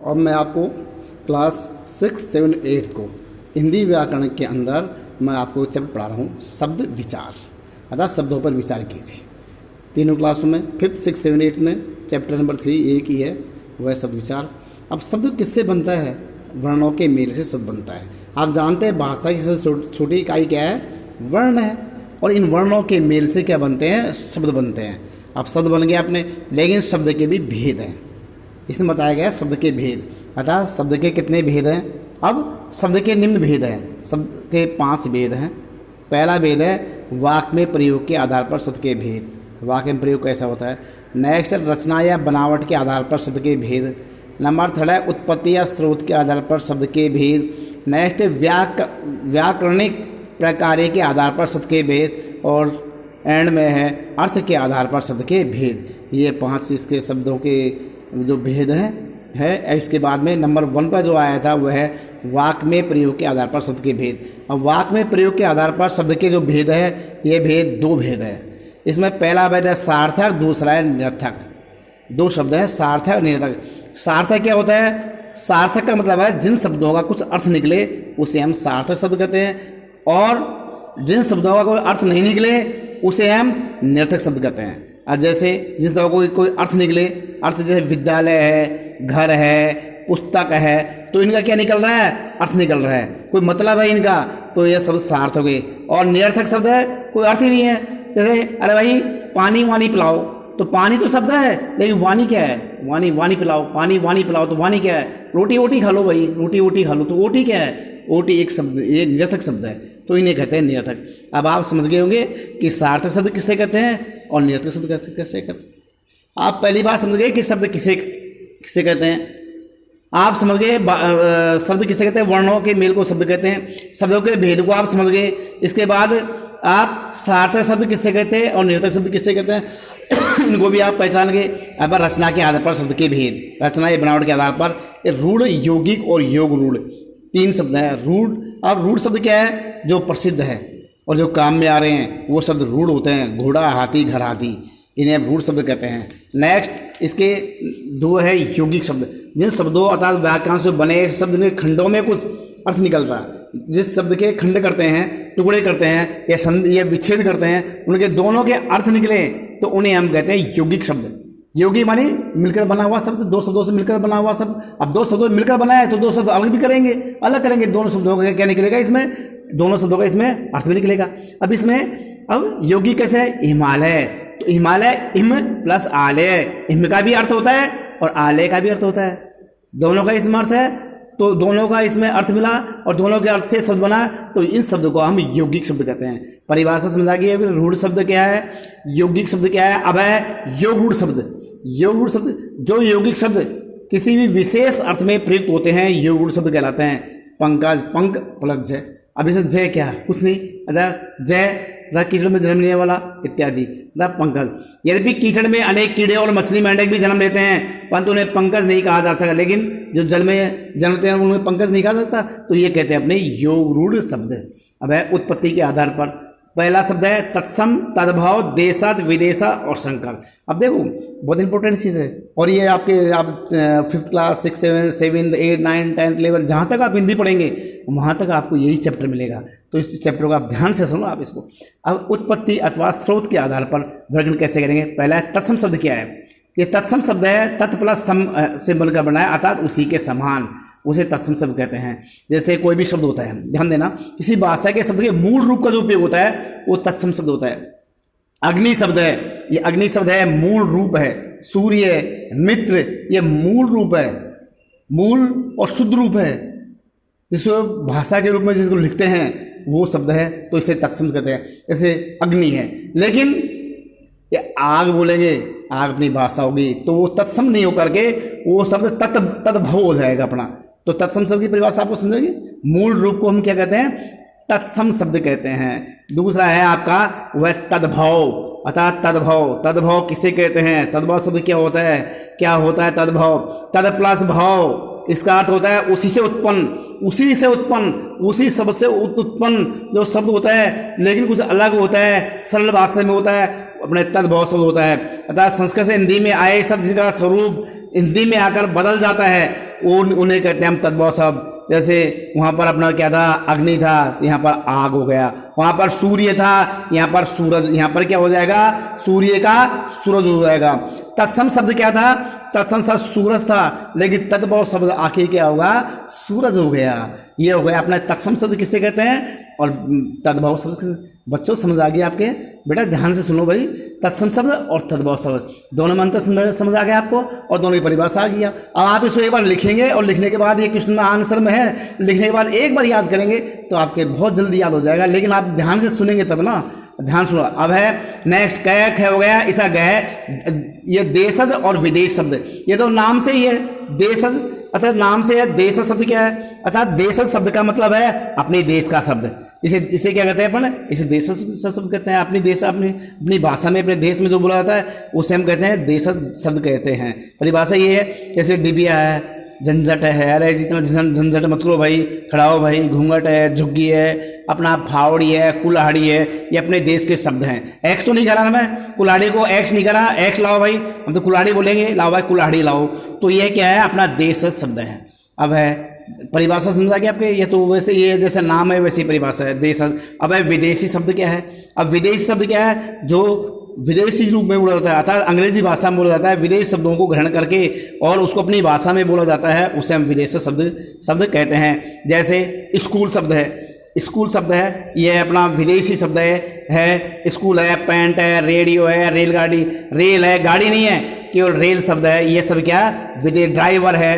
अब मैं आपको क्लास 6, 7, 8 को हिंदी व्याकरण के अंदर मैं आपको चैप्टर पढ़ा रहा हूँ शब्द विचार, अर्थात शब्दों पर विचार कीजिए। तीनों क्लासों में 5th, 6th, 7, 8 में चैप्टर नंबर 3 एक ही है, वह शब्द विचार। अब शब्द किससे बनता है? वर्णों के मेल से शब्द बनता है। आप जानते हैं भाषा की सबसे छोटी इकाई क्या है? वर्ण है। और इन वर्णों के मेल से क्या बनते हैं? शब्द बनते हैं। अब शब्द बन गया अपने, लेकिन शब्द के भी भेद हैं। इसमें बताया गया शब्द के भेद, अर्थात शब्द के कितने भेद हैं। अब शब्द के निम्न भेद हैं। शब्द के 5 भेद हैं। पहला भेद है वाक्य में प्रयोग के आधार पर शब्द के भेद। वाक्य में प्रयोग कैसा होता है। नेक्स्ट रचना या बनावट के आधार पर शब्द के भेद। नंबर 3 है उत्पत्ति या स्रोत के आधार पर शब्द के भेद। नेक्स्ट व्याकरणिक प्रकार्य के आधार पर शब्द के भेद। और एंड में है अर्थ के आधार पर शब्द के भेद। ये 5 इसके शब्दों के जो भेद है। इसके बाद में नंबर 1 पर जो आया था वह है वाक्य में प्रयोग के आधार पर शब्द के भेद। अब वाक्य में प्रयोग के आधार पर शब्द के जो भेद है, ये भेद 2 भेद है। इसमें पहला भेद है सार्थक, दूसरा है निरर्थक। 2 शब्द है, सार्थक और निरर्थक। सार्थक क्या होता है? सार्थक का मतलब है जिन शब्दों का कुछ अर्थ निकले उसे हम सार्थक शब्द कहते हैं, और जिन शब्दों का कोई अर्थ नहीं निकले उसे हम निरर्थक शब्द कहते हैं। और जैसे जिस तरह कोई अर्थ निकले, अर्थ जैसे विद्यालय है, घर है, पुस्तक है, तो इनका क्या निकल रहा है? अर्थ निकल रहा है, कोई मतलब है इनका, तो ये शब्द सार्थ हो गए। और निरर्थक शब्द है, कोई अर्थ ही नहीं है। जैसे अरे भाई पानी वानी पिलाओ, तो पानी तो शब्द है, लेकिन वानी क्या है? वानी वानी पिलाओ, पानी वानी पिलाओ, तो वानी क्या है? रोटी वोटी खा लो भाई, रोटी वोटी खा लो, तो ओटी क्या है? ओटी एक शब्द, ये निरर्थक शब्द है, तो इन्हें कहते हैं निरर्थक। अब आप समझ गए होंगे कि सार्थक शब्द किसे कहते हैं और निरर्थक शब्द कैसे कहते हैं। आप पहली बात समझ गए कि शब्द किसे कहते हैं। आप समझ गए शब्द किसे कहते हैं, वर्णों के मेल को शब्द कहते हैं। शब्दों के भेद को आप समझ गए। इसके बाद आप सार्थक शब्द किससे कहते हैं और निरर्थक शब्द किससे कहते हैं, इनको भी आप पहचान गए। अब रचना के आधार पर शब्द के भेद। रचना या बनावट के आधार पर रूढ़, यौगिक और योग रूढ़ 3 शब्द है। रूढ़, अब रूढ़ शब्द क्या है? जो प्रसिद्ध है और जो काम में आ रहे हैं वो शब्द रूढ़ होते हैं। घोड़ा, हाथी, घर हाथी, इन्हें रूढ़ शब्द कहते हैं। नेक्स्ट इसके 2 है यौगिक शब्द। जिन शब्दों अर्थात व्याकरण से बने शब्द के खंडों में कुछ अर्थ निकल रहा है, जिस शब्द के खंड करते हैं, टुकड़े करते हैं या विच्छेद करते हैं, उनके दोनों के अर्थ निकले तो उन्हें हम कहते हैं यौगिक शब्द। योगी मानी मिलकर बना हुआ शब्द, 2 शब्दों से मिलकर बना हुआ शब्द। अब 2 शब्दों मिलकर बना है तो 2 शब्द अलग भी करेंगे, अलग करेंगे। दोनों शब्दों का क्या निकलेगा इसमें? दोनों शब्दों का इसमें अर्थ भी निकलेगा। अब इसमें अब योगी कैसे है? हिमालय, तो हिमालय हिम प्लस आलय, हिम का भी अर्थ होता है और आलय का भी अर्थ होता है। दोनों का इसमें अर्थ है, तो दोनों का इसमें अर्थ मिला और दोनों के अर्थ से शब्द बना, तो इन शब्द को हम यौगिक शब्द कहते हैं। परिभाषा समझा गई। रूढ़ शब्द क्या है, यौगिक शब्द क्या है। अब है योग रूढ़ शब्द। योग रूढ़ शब्द, जो यौगिक शब्द किसी भी विशेष अर्थ में प्रयुक्त होते हैं, योग रूढ़ शब्द कहलाते हैं। पंकज, पंक प्लस जय। अब इसे जय क्या है? कुछ नहीं, अच्छा जय कीचड़ में जन्म लेने वाला इत्यादि, मतलब पंकज। यद्यपि कीचड़ में अनेक कीड़े और मछली मेंढक भी जन्म लेते हैं, परंतु उन्हें पंकज नहीं कहा जा सकता। लेकिन जो जल में जन्मते हैं उन्हें पंकज नहीं कहा सकता, तो ये कहते हैं अपने योग रूढ़ शब्द। अब है उत्पत्ति के आधार पर। पहला शब्द है तत्सम, तद्भव, देशात, विदेशा और संकर। अब देखो बहुत इंपॉर्टेंट चीज़ है, और ये आप 5th क्लास, 6, 7, 8, 9, 10, 11 जहाँ तक आप हिंदी पढ़ेंगे वहाँ तक आपको यही चैप्टर मिलेगा। तो इस चैप्टर को आप ध्यान से सुनो आप इसको। अब उत्पत्ति अथवा स्रोत के आधार पर वर्णन कैसे करेंगे। पहला है तत्सम शब्द क्या है। ये तत्सम शब्द है, तत् प्लस सम से बनकर बना है, अर्थात उसी के समान, उसे तत्सम शब्द कहते हैं। जैसे कोई भी शब्द होता है, ध्यान देना, किसी भाषा के शब्द के मूल रूप का जो उपयोग होता है वो तत्सम शब्द होता है। अग्नि शब्द है, ये अग्नि शब्द है, मूल रूप है। सूर्य, मित्र, ये मूल रूप है, मूल और शुद्ध रूप है। जिसको भाषा के रूप में जिसको लिखते हैं वो शब्द है, तो इसे तत्सम कहते हैं। जैसे अग्नि है, लेकिन ये आग बोलेंगे, आग अपनी भाषा होगी, तो वो तत्सम नहीं होकर के वो शब्द तद्भव हो जाएगा अपना। तो तत्सम शब्द की परिभाषा आपको समझेगी। मूल रूप को हम क्या कहते हैं? तत्सम शब्द कहते हैं। दूसरा है आपका वह तद्भव, अर्थात तद्भव। तद्भव किसे कहते हैं? तद्भव शब्द क्या होता है? क्या होता है तद्भव? तद प्लस भव, इसका अर्थ होता है उसी से उत्पन्न, उसी से उत्पन्न, उसी शब्द से उत्पन्न जो शब्द होता है, लेकिन कुछ अलग होता है, सरल भाषा में होता है, अपने तद्भव शब्द होता है। अर्थात संस्कृत से हिंदी में आए शब्द का स्वरूप हिंदी में आकर बदल जाता है वो उन्हें कहते हैं हम तद्भव शब्द। जैसे वहाँ पर अपना क्या था, अग्नि था, यहाँ पर आग हो गया। वहाँ पर सूर्य था, यहाँ पर सूरज, यहाँ पर क्या हो जाएगा, सूर्य का सूरज हो जाएगा। तत्सम शब्द क्या था, तत्सम शब्द सूरज था, लेकिन तद्भव शब्द आखिर क्या होगा, सूरज हो गया। ये हो गया अपना तत्सम शब्द किससे कहते हैं और तद्भव शब्द। बच्चों समझ आ गया आपके, बेटा ध्यान से सुनो भाई, तत्सम शब्द और तद्भव शब्द दोनों में अंतर समझ आ गया आपको और दोनों की परिभाषा आ गया। अब आप इसको एक बार लिखेंगे और लिखने के बाद ये क्वेश्चन आंसर में है, लिखने के बाद एक बार याद करेंगे तो आपके बहुत जल्दी याद हो जाएगा, लेकिन आप ध्यान से सुनेंगे तब ना। ध्यान सुनो। अब है नेक्स्ट कै ख हो गया, इसका गह, ये देशज और विदेश शब्द, ये तो नाम से ही है देशज, अर्थात नाम से है। देशज शब्द क्या है, अर्थात देशज शब्द का मतलब है अपने देश का शब्द। इसे क्या कहते हैं अपन, इसे देशज शब्द कहते हैं। अपनी देश अपनी भाषा में अपने देश में जो बोला जाता है उसे हम कहते हैं देशज शब्द कहते हैं। परिभाषा ये है, जैसे डिबिया है, झंझट है, अरे जितना झंझट मत करो भाई, खड़ा हो भाई, घूंघट है, झुग्गी है, अपना फावड़ी है, कुल्हाड़ी है, ये अपने देश के शब्द हैं। एक्स तो नहीं करा ना मैं, कुल्हाड़ी को एक्स नहीं करा, एक्स लाओ भाई, हम तो कुल्हाड़ी बोलेंगे, लाओ भाई कुल्हाड़ी लाओ, तो ये क्या है, अपना देश शब्द है। अब है परिभाषा समझा गया आपके, ये तो वैसे ये जैसे नाम है वैसी परिभाषा है देश। अब है विदेशी शब्द क्या है, अब विदेशी शब्द क्या है, जो विदेशी रूप में बोला जाता है, अर्थात अंग्रेजी भाषा में बोला जाता है, विदेश शब्दों को ग्रहण करके और उसको अपनी भाषा में बोला जाता है, उसे हम विदेशी शब्द कहते हैं। जैसे स्कूल शब्द है, स्कूल शब्द है, यह अपना विदेशी शब्द है। स्कूल है, पैंट है, रेडियो है, रेलगाड़ी, रेल है, गाड़ी नहीं है, केवल रेल शब्द है। ये सब क्या विदेश, ड्राइवर है,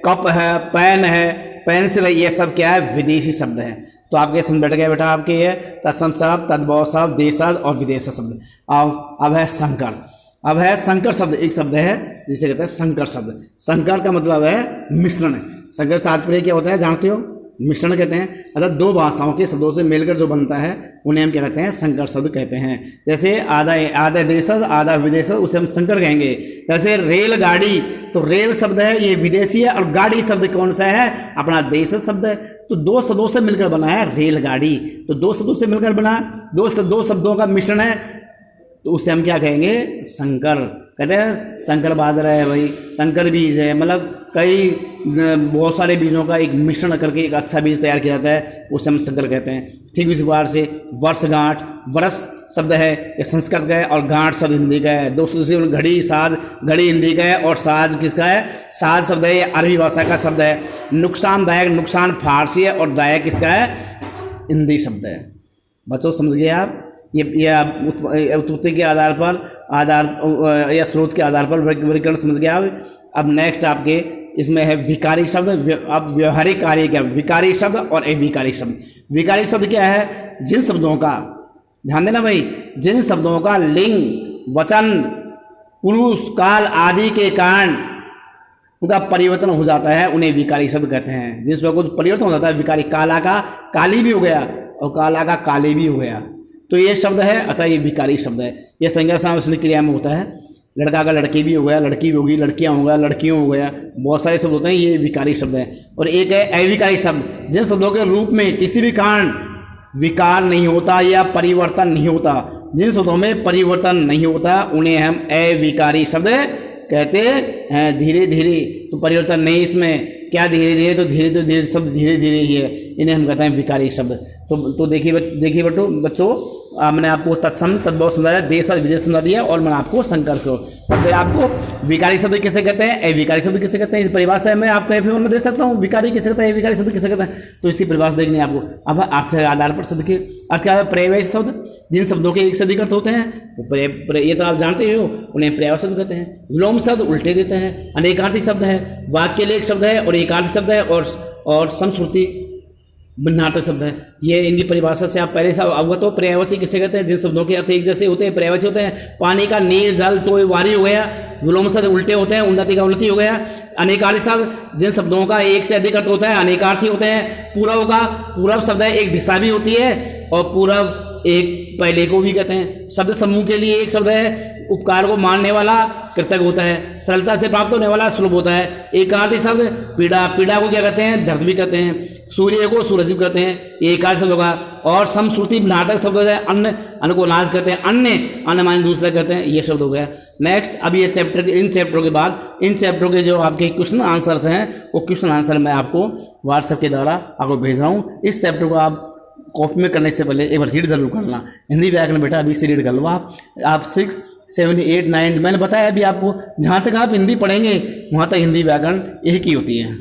कप है, पेन है, पेंसिल है, ये सब क्या है, विदेशी शब्द है। तो आपके समझ बैठ गया बेटा आपके ये तत्सम शब्द, तद्भव शब्द, देशज और विदेश शब्द। अब है संकर। अब है संकर शब्द, एक शब्द है जिसे कहते हैं संकर शब्द। संकर का मतलब है मिश्रण। संकर तात्पर्य क्या होता है जानते हो, मिश्रण कहते हैं, अर्थात दो भाषाओं के शब्दों से मिलकर जो बनता है उन्हें हम क्या कहते हैं, संकर शब्द कहते हैं। जैसे आधा देशज आधा विदेशज, उसे हम संकर कहेंगे। जैसे रेलगाड़ी, तो रेल शब्द है ये विदेशी है, और गाड़ी शब्द कौन सा है, अपना देशज शब्द है। तो दो शब्दों से मिलकर बना है रेलगाड़ी, तो दो शब्दों से मिलकर बना, दो शब्दों का मिश्रण है, तो उसे हम क्या कहेंगे, संकर कहते हैं। संकर बाजरा है भाई, संकर बीज है, मतलब कई बहुत सारे बीजों का एक मिश्रण करके एक अच्छा बीज तैयार किया जाता है, उसे हम संकर कहते हैं। ठीक इसी प्रकार से वर्षगांठ, वर्ष शब्द है ये संस्कृत का है और गांठ शब्द हिंदी का है। दोस्तों से घड़ी, साज, घड़ी हिंदी का है और साज किसका है, साज शब्द है ये अरबी भाषा का शब्द है। नुकसानदायक, नुकसान फारसी है और दायक किसका है, हिंदी शब्द है। बच्चों समझ गए आप, ये उत्पत्ति के आधार पर या स्रोत के आधार पर वर्गीकरण समझ गया आप। अब नेक्स्ट आपके इसमें है विकारी शब्द। अब व्यवहारिक कार्य क्या, विकारी शब्द और अविकारी शब्द। विकारी शब्द क्या है, जिन शब्दों का, ध्यान देना भाई, जिन शब्दों का लिंग, वचन, पुरुष, काल आदि के कारण उनका परिवर्तन हो जाता है उन्हें विकारी शब्द कहते हैं। जिसमें कुछ परिवर्तन हो जाता है विकारी, काला का काली भी हो गया और काला का काले भी हो गया, तो ये शब्द है, अतः ये विकारी शब्द है। ये संज्ञा सामग्री क्रिया में होता है, लड़का का लड़की भी हो गया, लड़की भी होगी, लड़कियां हो गया, लड़कियों हो गया, बहुत सारे शब्द होते हैं, ये विकारी शब्द है। और एक है अविकारी शब्द, जिन शब्दों के रूप में किसी भी कारण विकार नहीं होता या परिवर्तन नहीं होता, जिन शब्दों में परिवर्तन नहीं होता उन्हें हम अविकारी शब्द कहते हैं। धीरे धीरे तो परिवर्तन नहीं, इसमें क्या धीरे धीरे, तो धीरे शब्द धीरे धीरे ही है, इन्हें हम कहते हैं विकारी शब्द। तो देखिए बच्चों, मैंने आपको तत्सम तद्भव समझाया, देश विदेश समझा दिया और मैंने आपको संकर को, फिर आपको विकारी शब्द किसे कहते हैं, अविकारी शब्द किसे कहते हैं, इस परिभाषा में आपको एफ में दे सकता हूँ, विकारी किसे कहते हैं, अविकारी शब्द किसे कहते हैं, तो इसकी परिभाषा देखनी है आपको। अब अर्थ के आधार पर शब्द के अर्थ के आधार पर पर्यायवाची शब्द, जिन शब्दों के एक से अधिक अर्थ होते हैं तो ये तो आप जानते हो, उन्हें पर्यायवाची शब्द कहते हैं। विलोम शब्द उल्टे देते हैं, अनेकार्थी शब्द है, वाक्य लेख शब्द है और एकार्थी शब्द है, और समश्रुति भिन्नार्थक शब्द है। ये इनकी परिभाषा से आप पहले से अवगत हो। पर्यायवाची किसे कहते हैं, जिन शब्दों के अर्थ एक जैसे होते हैं पर्यायवाची होते हैं। पानी का नीर, जल, तो वारी हो गया। विलोम शब्द उल्टे होते हैं, उन्नति का उन्नति हो गया। अनेकार्थी शब्द, जिन शब्दों का एक से अधिक अर्थ होता है, अनेकार्थी होते हैं। पूर्व का, पूर्व शब्द है एक दिशा भी होती है, और पूर्व एक पहले को भी कहते हैं। शब्द समूह के लिए एक शब्द है, उपकार को मानने वाला कृतज्ञ होता है, सरलता से प्राप्त होने वाला सुलभ होता है। एकार्थी शब्द पीड़ा, पीड़ा को क्या कहते हैं, दर्द भी कहते हैं। सूर्य को सूरज भी कहते हैं, ये एकार्थी शब्द होगा। और समश्रुति नाटक शब्द हो जाए, अन्न, अन्न को अनाज कहते हैं, अन्य, अन्न माने दूसरा कहते हैं, ये शब्द हो गया। नेक्स्ट, अब ये चैप्टर, इन चैप्टरों के बाद इन चैप्टरों के जो आपके क्वेश्चन आंसर्स हैं, वो क्वेश्चन आंसर मैं आपको व्हाट्सएप के द्वारा आपको भेज रहा हूँ। इस चैप्टर को आप कॉपी में करने से पहले एक बार रीड जरूर करना। हिंदी व्याकरण बेटा अभी से रीड कर लो आप 6, 7, 8, 9, मैंने बताया अभी आपको, जहाँ तक आप हिंदी पढ़ेंगे वहाँ तक हिंदी व्याकरण एक ही होती है।